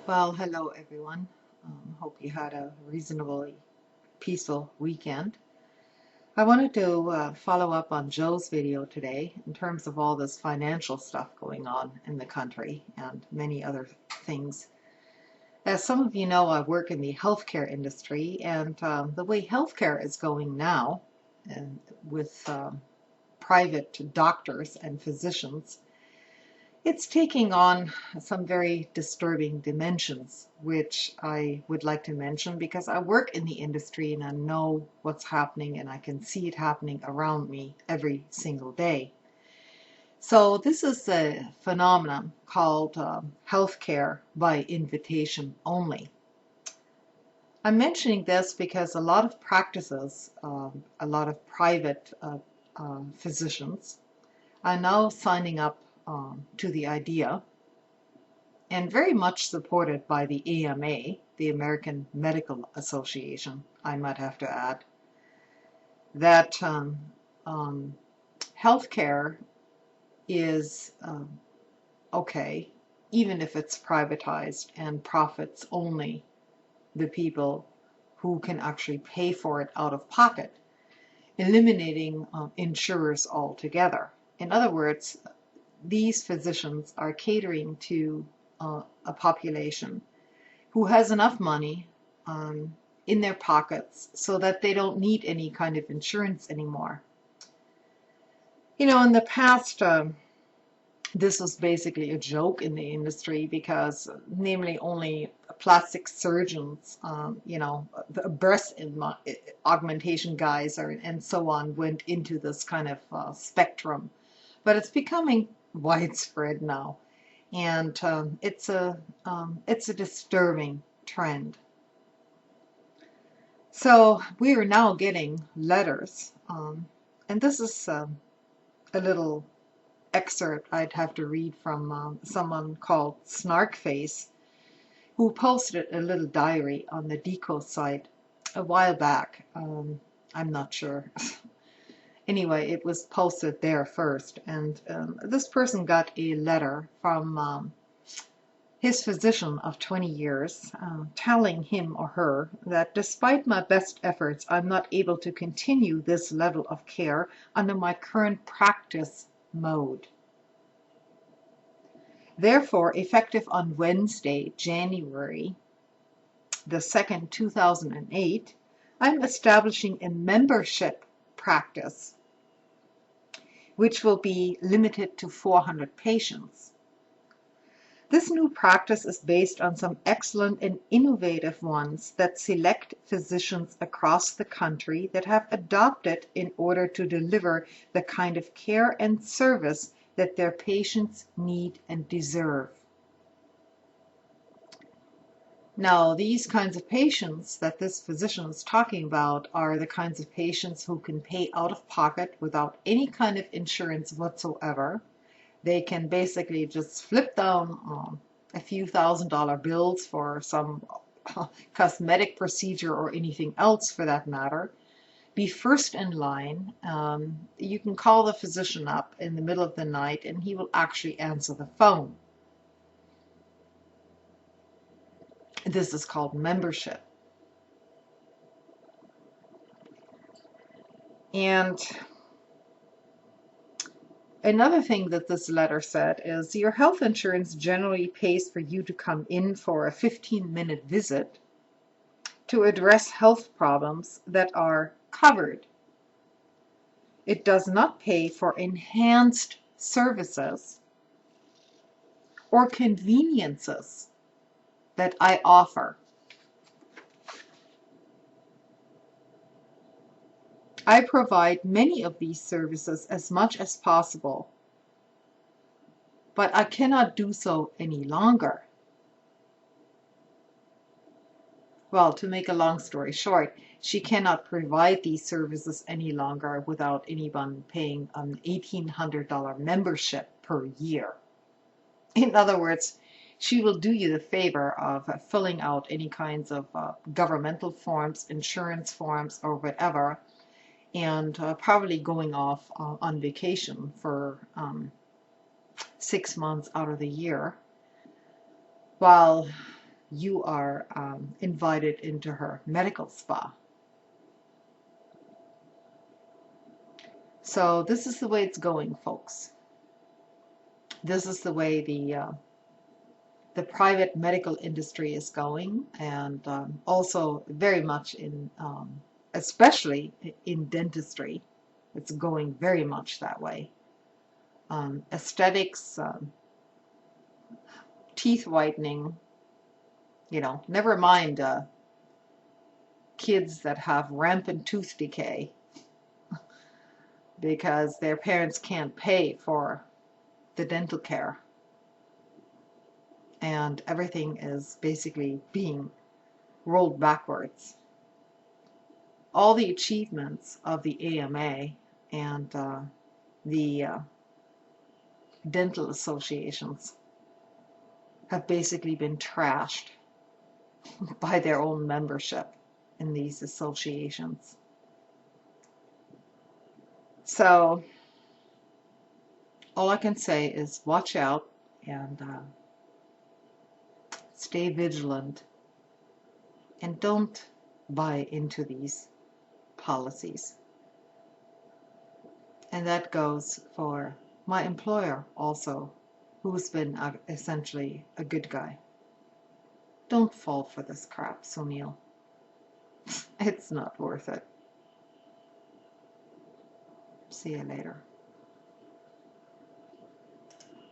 Well, hello everyone. Hope you had a reasonably peaceful weekend. I wanted to follow up on Joe's video today in terms of all this financial stuff going on in the country and many other things. As some of you know, I work in the healthcare industry, and the way healthcare is going now, and with private doctors and physicians, it's taking on some very disturbing dimensions, which I would like to mention because I work in the industry and I know what's happening and I can see it happening around me every single day. So this is a phenomenon called healthcare by invitation only. I'm mentioning this because a lot of practices, a lot of private physicians are now signing up to the idea, and very much supported by the AMA, the American Medical Association, I might have to add, that um, healthcare is okay, even if it's privatized and profits only the people who can actually pay for it out of pocket, eliminating insurers altogether. In other words, these physicians are catering to a population who has enough money um, in their pockets so that they don't need any kind of insurance anymore. You know, in the past, this was basically a joke in the industry because, namely, only plastic surgeons, the breast augmentation guys, and so on, went into this kind of spectrum. But it's becoming widespread now, and it's a disturbing trend. So we are now getting letters, and this is a little excerpt I'd have to read from someone called Snarkface, who posted a little diary on the Deco site a while back. I'm not sure. Anyway, it was posted there first, and this person got a letter from his physician of 20 years, telling him or her that despite my best efforts, I'm not able to continue this level of care under my current practice mode. Therefore, effective on Wednesday, January the 2nd, 2008, I'm establishing a membership practice which will be limited to 400 patients. This new practice is based on some excellent and innovative ones that select physicians across the country that have adopted in order to deliver the kind of care and service that their patients need and deserve. Now, these kinds of patients that this physician is talking about are the kinds of patients who can pay out of pocket without any kind of insurance whatsoever. They can basically just flip down a few $1,000 bills for some cosmetic procedure or anything else for that matter. Be first in line. You can call the physician up in the middle of the night and he will actually answer the phone. This is called membership. And another thing that this letter said is your health insurance generally pays for you to come in for a 15-minute visit to address health problems that are covered. It does not pay for enhanced services or conveniences that I offer. I provide many of these services as much as possible, but I cannot do so any longer. Well, to make a long story short, she cannot provide these services any longer without anyone paying an $1,800 membership per year. In other words, she will do you the favor of filling out any kinds of governmental forms, insurance forms, or whatever, and probably going off on vacation for 6 months out of the year, while you are invited into her medical spa. So this is the way it's going, folks. This is the way the private medical industry is going, and also very much in, especially in dentistry, it's going very much that way. Aesthetics, teeth whitening, never mind kids that have rampant tooth decay because their parents can't pay for the dental care, and everything is basically being rolled backwards. All the achievements of the AMA and the dental associations have basically been trashed by their own membership in these associations. So all I can say is watch out and stay vigilant, and don't buy into these policies. And that goes for my employer also, who's been essentially a good guy. Don't fall for this crap, Sunil. It's not worth it. See you later.